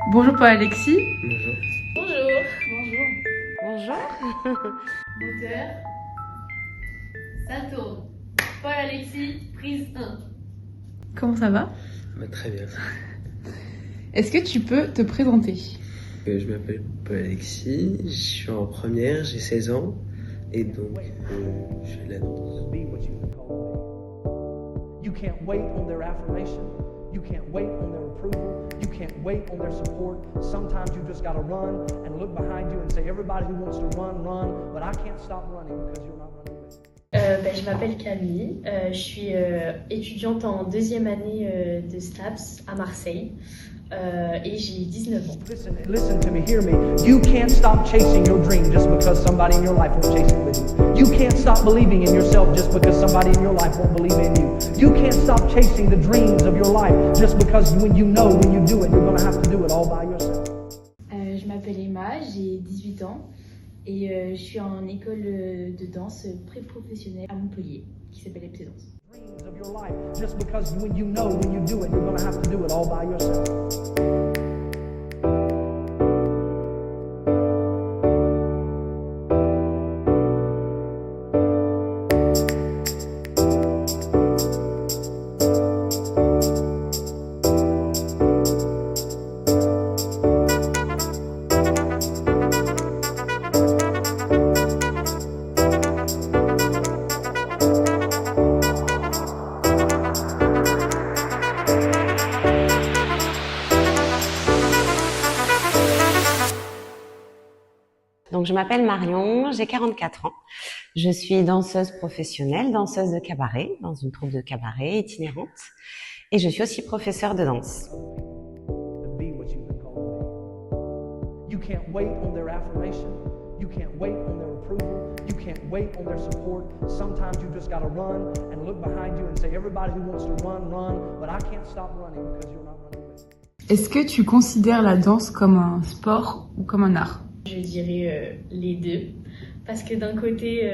Bonjour Paul-Alexis. Bonjour. Bonjour. Bonjour. Bonjour. Moteur. Ça tourne. Paul-Alexis, prise 1. Comment ça va? Très bien. Est-ce que tu peux te présenter? Je m'appelle Paul-Alexis, je suis en première, j'ai 16 ans et donc je fais de la danse. You can't wait on their affirmation. You can't wait on their approval. You can't wait on their support. Sometimes you just gotta run and look behind you and say, everybody who wants to run, run, but I can't stop running because you're not running with me. Je m'appelle Camille, je suis étudiante en deuxième année de STAPS à Marseille et j'ai 19 ans. Listen to me, hear me. You can't stop chasing your dream just because somebody in your life won't chase it with you. You can't stop believing in yourself just because somebody in your life won't believe in you. You can't stop chasing the dreams of your life just because when you do it, you're going to have to do it all by yourself. Je m'appelle Emma, j'ai 18 ans et je suis en école de danse pré-professionnelle à Montpellier qui s'appelle les Plaisances. Dreams of your life just because when you do it, you're going to have to do it all by yourself. Donc, je m'appelle Marion, j'ai 44 ans. Je suis danseuse professionnelle, danseuse de cabaret, dans une troupe de cabaret itinérante. Et je suis aussi professeure de danse. Be what you've been called to be. You can't wait on their affirmation. You can't wait on their approval. You can't wait on their support. Sometimes you just gotta run and look behind you and say, everybody who wants to run, run, but I can't stop running because you're not running with me. Est-ce que tu considères la danse comme un sport ou comme un art? Je dirais les deux, parce que d'un côté,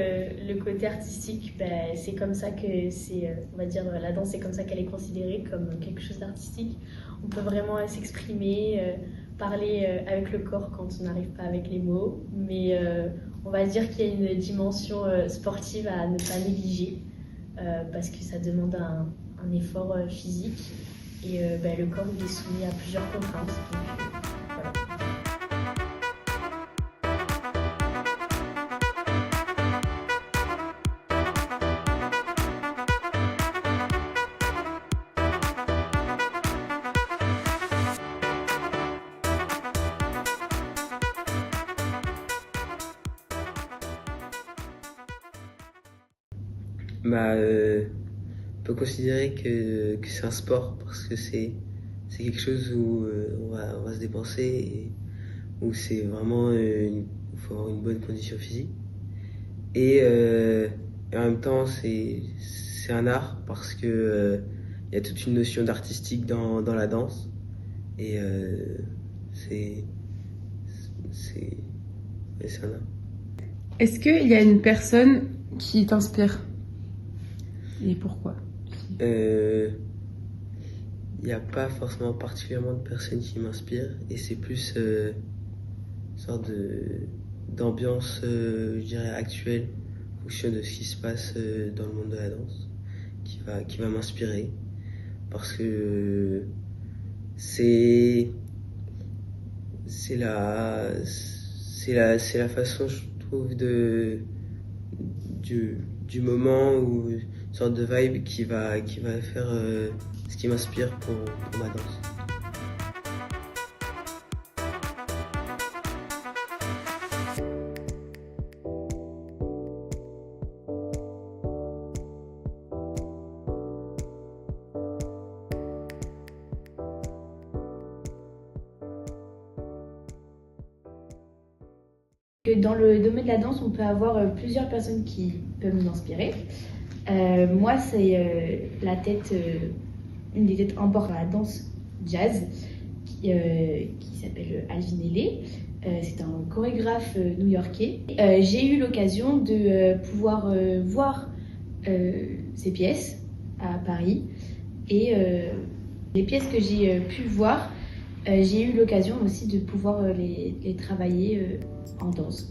le côté artistique, c'est comme ça que c'est, on va dire, la danse c'est comme ça qu'elle est considérée comme quelque chose d'artistique. On peut vraiment s'exprimer, parler avec le corps quand on n'arrive pas avec les mots, mais on va dire qu'il y a une dimension sportive à ne pas négliger, parce que ça demande un effort physique et le corps il est soumis à plusieurs contraintes. Donc, voilà. On peut considérer que c'est un sport parce que c'est quelque chose où on va se dépenser et où c'est vraiment il faut avoir une bonne condition physique et en même temps c'est un art parce que il y a toute une notion d'artistique dans la danse et c'est un art. Est-ce qu'il y a une personne qui t'inspire? Et pourquoi? Il n'y a pas forcément particulièrement de personnes qui m'inspirent et c'est plus une sorte d'ambiance, je dirais, actuelle, en fonction de ce qui se passe dans le monde de la danse, qui va m'inspirer. Parce que c'est la façon, je trouve, du moment où une sorte de vibe qui va faire ce qui m'inspire pour ma danse. Dans le domaine de la danse, on peut avoir plusieurs personnes qui peuvent nous inspirer. Moi, c'est une des têtes importantes dans la danse jazz qui s'appelle Alvin Ailey. C'est un chorégraphe new-yorkais. J'ai eu l'occasion de pouvoir voir ses pièces à Paris et les pièces que j'ai pu voir J'ai eu l'occasion aussi de pouvoir les travailler en danse.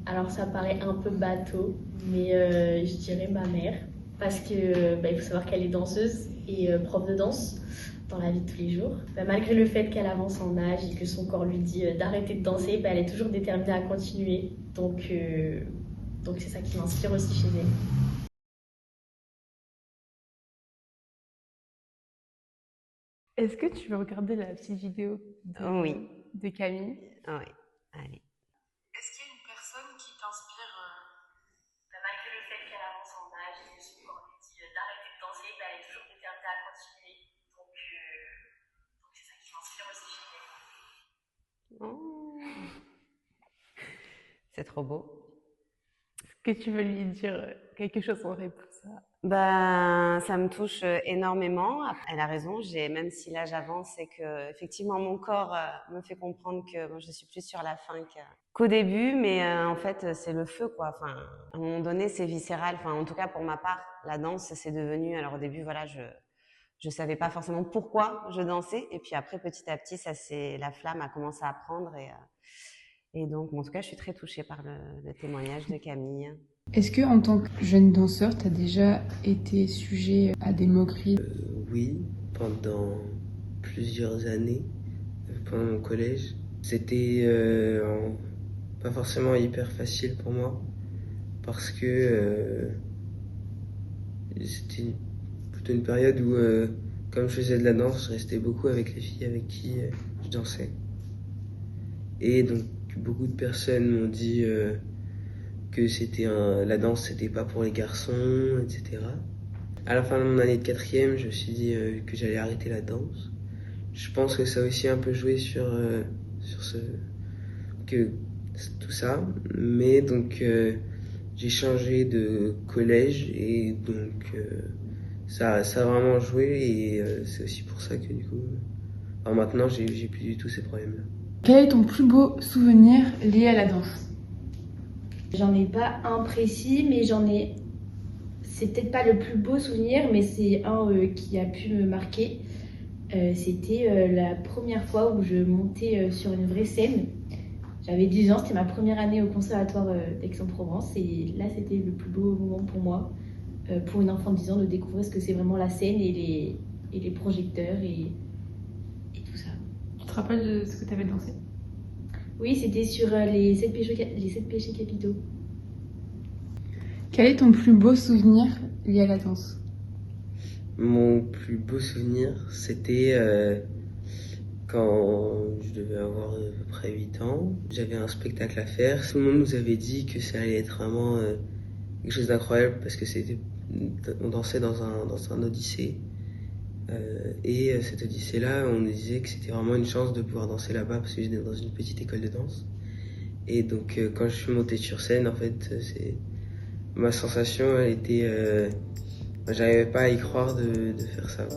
Alors ça paraît un peu bateau, mais je dirais ma mère, parce que il faut savoir qu'elle est danseuse et prof de danse dans la vie de tous les jours. Malgré le fait qu'elle avance en âge et que son corps lui dit d'arrêter de danser, elle est toujours déterminée à continuer. Donc c'est ça qui m'inspire aussi chez elle. Est-ce que tu veux regarder la petite vidéo Oui. de Camille? Oui, allez. Est-ce qu'il y a une personne qui t'inspire, malgré le fait qu'elle avance en âge et que son corps lui dit d'arrêter de danser, elle est toujours déterminée à continuer. Donc c'est ça qui m'inspire aussi chez elle. Oh. C'est trop beau. Est-ce que tu veux lui dire quelque chose en réponse à... Ben, ça me touche énormément. Elle a raison. Même si l'âge avance et que effectivement mon corps me fait comprendre que je suis plus sur la fin qu'au début, mais en fait c'est le feu quoi. Enfin, à un moment donné c'est viscéral. Enfin, en tout cas pour ma part, la danse c'est devenu. Alors au début voilà, je savais pas forcément pourquoi je dansais, et puis après petit à petit la flamme a commencé à prendre et donc en tout cas je suis très touchée par le témoignage de Camille. Est-ce que en tant que jeune danseur, tu as déjà été sujet à des moqueries? Oui, pendant plusieurs années, pendant mon collège. C'était pas forcément hyper facile pour moi parce que c'était plutôt une période où, comme je faisais de la danse, je restais beaucoup avec les filles avec qui je dansais. Et donc beaucoup de personnes m'ont dit que la danse c'était pas pour les garçons, etc. À la fin de mon année de 4e, je me suis dit que j'allais arrêter la danse. Je pense que ça a aussi un peu joué sur tout ça. Mais donc j'ai changé de collège et donc ça a vraiment joué et c'est aussi pour ça que du coup, maintenant j'ai plus du tout ces problèmes-là. Quel est ton plus beau souvenir lié à la danse? J'en ai pas un précis, mais c'est peut-être pas le plus beau souvenir, mais c'est un qui a pu me marquer. C'était la première fois où je montais sur une vraie scène. J'avais 10 ans, c'était ma première année au conservatoire d'Aix-en-Provence, et là c'était le plus beau moment pour moi, pour une enfant de 10 ans, de découvrir ce que c'est vraiment la scène et les projecteurs et tout ça. Tu te rappelles de ce que tu avais dansé? Oui, c'était sur les 7 péchés capitaux. Quel est ton plus beau souvenir lié à la danse? Mon plus beau souvenir, c'était quand je devais avoir à peu près 8 ans. J'avais un spectacle à faire. Tout le monde nous avait dit que ça allait être vraiment quelque chose d'incroyable parce que on dansait dans un odyssée. Et cette odyssée-là, on nous disait que c'était vraiment une chance de pouvoir danser là-bas parce que j'étais dans une petite école de danse. Et donc quand je suis monté sur scène, en fait, ma sensation, elle était... j'arrivais pas à y croire de faire ça.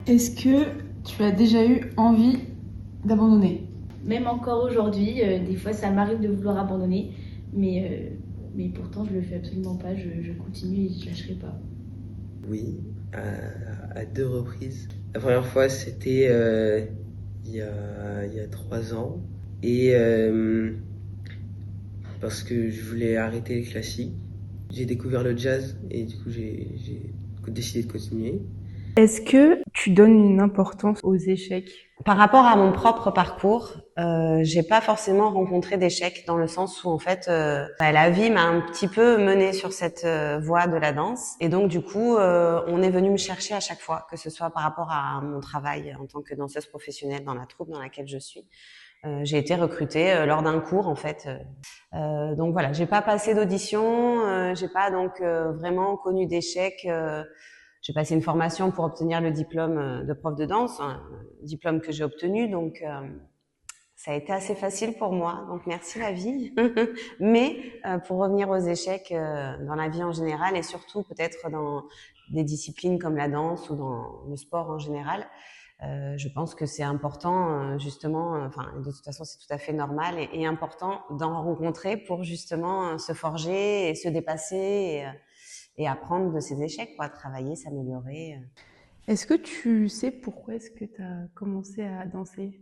Est-ce que tu as déjà eu envie d'abandonner? Même encore aujourd'hui, des fois ça m'arrive de vouloir abandonner, mais pourtant je le fais absolument pas, je continue et je lâcherai pas. Oui, à 2 reprises. La première fois, c'était il y a 3 ans. Et parce que je voulais arrêter les classiques. J'ai découvert le jazz et du coup, j'ai décidé de continuer. Est-ce que tu donnes une importance aux échecs? Par rapport à mon propre parcours, j'ai pas forcément rencontré d'échecs dans le sens où en fait la vie m'a un petit peu menée sur cette voie de la danse et donc du coup on est venu me chercher à chaque fois, que ce soit par rapport à mon travail en tant que danseuse professionnelle dans la troupe dans laquelle je suis. J'ai été recrutée lors d'un cours en fait. Donc voilà, j'ai pas passé d'audition, j'ai pas donc vraiment connu d'échecs. J'ai passé une formation pour obtenir le diplôme de prof de danse, un diplôme que j'ai obtenu, donc ça a été assez facile pour moi, donc merci la vie. Mais pour revenir aux échecs dans la vie en général et surtout peut-être dans des disciplines comme la danse ou dans le sport en général, je pense que c'est important justement, enfin de toute façon c'est tout à fait normal et important d'en rencontrer pour justement se forger et se dépasser et apprendre de ses échecs, quoi, travailler, s'améliorer. Est-ce que tu sais pourquoi est-ce que tu as commencé à danser?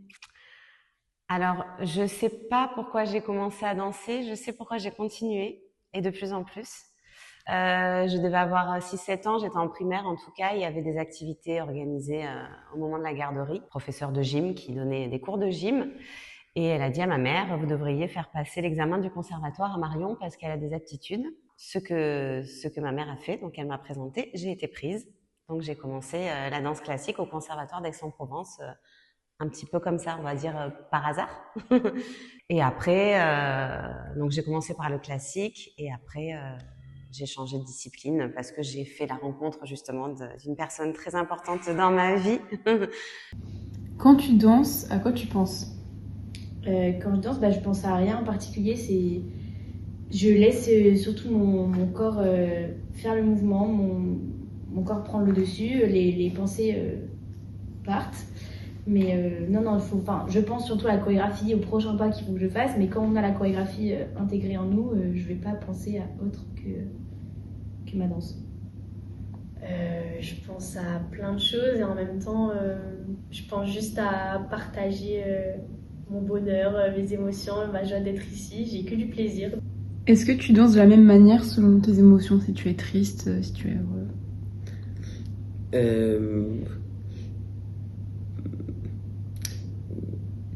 Alors, je sais pas pourquoi j'ai commencé à danser, je sais pourquoi j'ai continué, et de plus en plus. Je devais avoir 6-7 ans, j'étais en primaire en tout cas, il y avait des activités organisées au moment de la garderie, professeur de gym qui donnait des cours de gym, et elle a dit à ma mère, vous devriez faire passer l'examen du conservatoire à Marion parce qu'elle a des aptitudes. Ce que ma mère a fait, donc elle m'a présenté, j'ai été prise. Donc j'ai commencé la danse classique au conservatoire d'Aix-en-Provence, un petit peu comme ça, on va dire par hasard. Et après, donc j'ai commencé par le classique et après j'ai changé de discipline parce que j'ai fait la rencontre justement d'une personne très importante dans ma vie. Quand tu danses, à quoi tu penses? Quand je danse, je pense à rien en particulier. Je laisse surtout mon corps faire le mouvement, mon corps prendre le dessus, les pensées partent. Mais non, je pense surtout à la chorégraphie, au prochain pas qu'il faut que je fasse. Mais quand on a la chorégraphie intégrée en nous, je vais pas penser à autre que ma danse. Je pense à plein de choses et en même temps, je pense juste à partager mon bonheur, mes émotions, ma joie d'être ici. J'ai que du plaisir. Est-ce que tu danses de la même manière selon tes émotions, si tu es triste, si tu es heureux?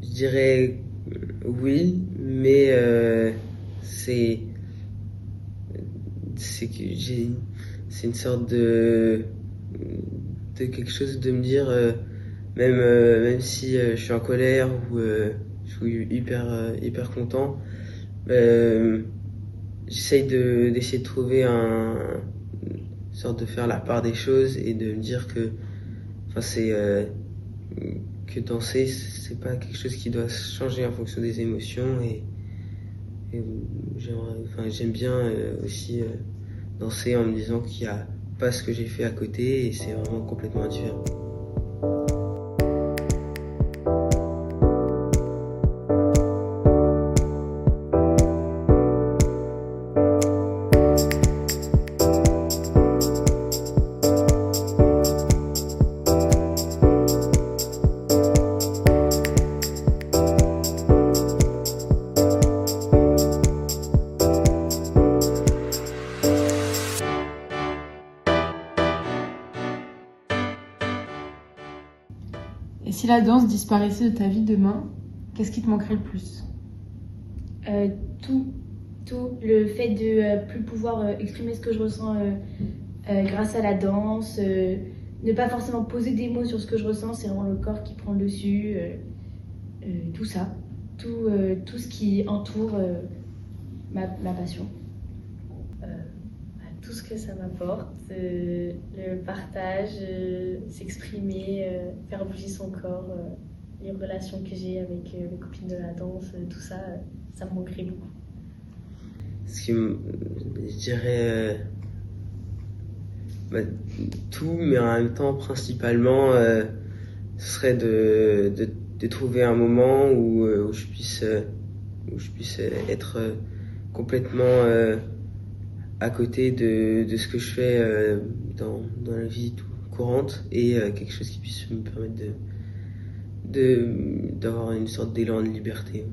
Je dirais oui, mais c'est c'est une sorte de quelque chose de me dire même si je suis en colère ou je suis hyper content, j'essaye d'essayer de trouver une sorte de faire la part des choses et de me dire que que danser c'est pas quelque chose qui doit changer en fonction des émotions et j'aime bien aussi danser en me disant qu'il y a pas ce que j'ai fait à côté et c'est vraiment complètement différent. Et si la danse disparaissait de ta vie demain, qu'est-ce qui te manquerait le plus? Tout. Le fait de plus pouvoir exprimer ce que je ressens grâce à la danse, ne pas forcément poser des mots sur ce que je ressens, c'est vraiment le corps qui prend le dessus, tout ça, tout ce qui entoure ma passion. Tout ce que ça m'apporte, le partage, s'exprimer, faire bouger son corps, les relations que j'ai avec les copines de la danse, tout ça, ça me manquerait beaucoup. Je dirais tout, mais en même temps principalement ce serait de trouver un moment où je puisse être complètement à côté de ce que je fais dans la vie courante et quelque chose qui puisse me permettre d'avoir une sorte d'élan de liberté.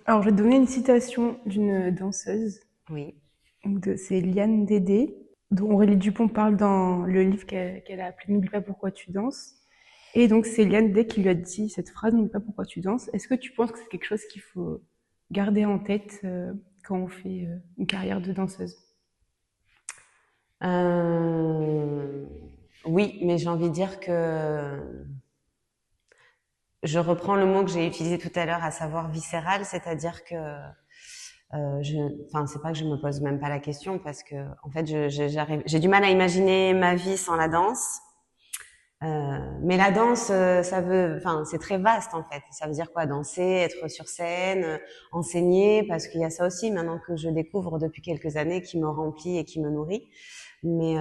Alors, je vais te donner une citation d'une danseuse. Oui. C'est Liane Dédé. dont Aurélie Dupont parle dans le livre qu'elle a appelé N'oublie pas pourquoi tu danses. Et donc c'est Liane Day qui lui a dit cette phrase, n'oublie pas pourquoi tu danses. Est-ce que tu penses que c'est quelque chose qu'il faut garder en tête quand on fait une carrière de danseuse? Oui, mais j'ai envie de dire que je reprends le mot que j'ai utilisé tout à l'heure, à savoir viscéral, c'est-à-dire que enfin, c'est pas que je me pose même pas la question parce que en fait, j'ai du mal à imaginer ma vie sans la danse. Mais la danse, enfin, c'est très vaste en fait. Ça veut dire quoi? Danser, être sur scène, enseigner, parce qu'il y a ça aussi maintenant que je découvre depuis quelques années qui me remplit et qui me nourrit. Mais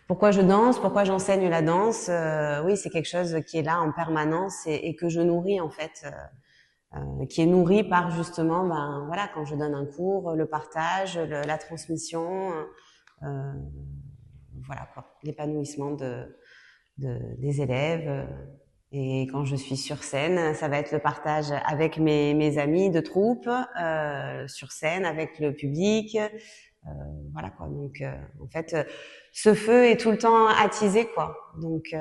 pourquoi je danse? Pourquoi j'enseigne la danse? Oui, c'est quelque chose qui est là en permanence et que je nourris en fait. Qui est nourri par justement, ben voilà, quand je donne un cours, le partage, la transmission, voilà quoi, l'épanouissement des élèves. Et quand je suis sur scène, ça va être le partage avec mes amis de troupe, sur scène avec le public, voilà quoi. Donc en fait, ce feu est tout le temps attisé quoi. Donc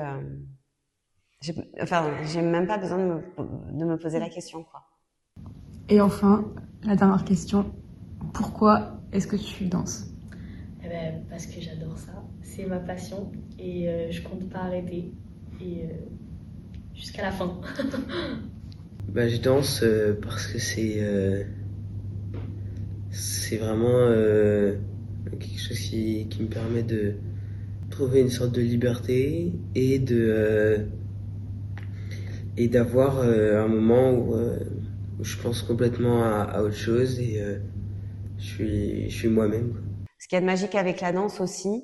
j'ai même pas besoin de me poser la question quoi. Et enfin, la dernière question, pourquoi est-ce que tu danses? Eh ben, parce que j'adore ça, c'est ma passion et je compte pas arrêter et jusqu'à la fin. Bah, je danse parce que c'est vraiment quelque chose qui me permet de trouver une sorte de liberté et d'avoir un moment où je pense complètement à autre chose et je suis moi-même. Ce qu'il y a de magique avec la danse aussi,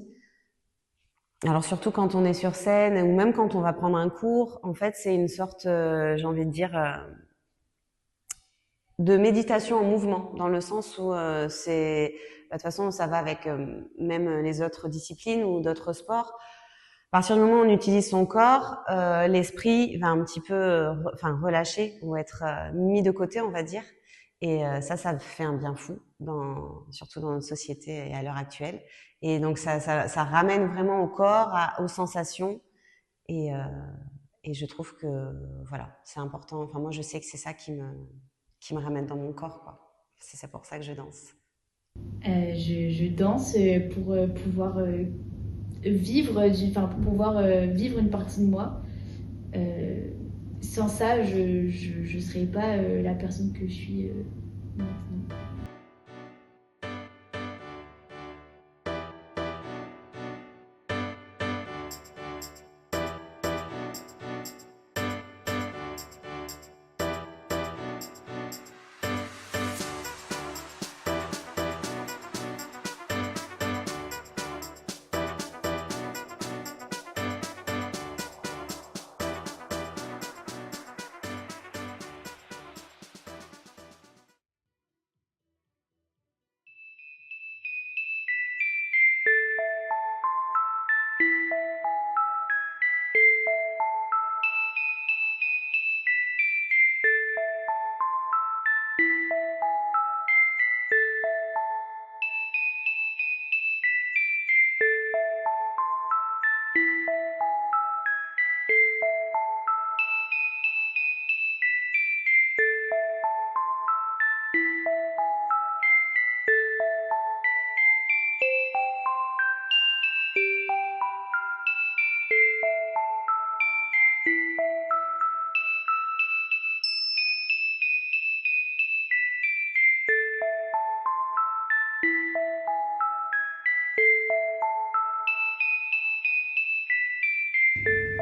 alors surtout quand on est sur scène ou même quand on va prendre un cours, en fait c'est une sorte, j'ai envie de dire, de méditation en mouvement, dans le sens où c'est, de toute façon ça va avec même les autres disciplines ou d'autres sports. À partir du moment où on utilise son corps, l'esprit va un petit peu relâcher ou être mis de côté, on va dire. Et ça fait un bien fou, surtout dans notre société et à l'heure actuelle. Et donc ça ramène vraiment au corps, aux sensations. Et je trouve que voilà, c'est important. Enfin moi je sais que c'est ça qui me ramène dans mon corps, quoi. C'est pour ça que je danse. Je danse pour pouvoir pour pouvoir vivre une partie de moi. Sans ça, je serais pas la personne que je suis maintenant.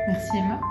Merci Emma.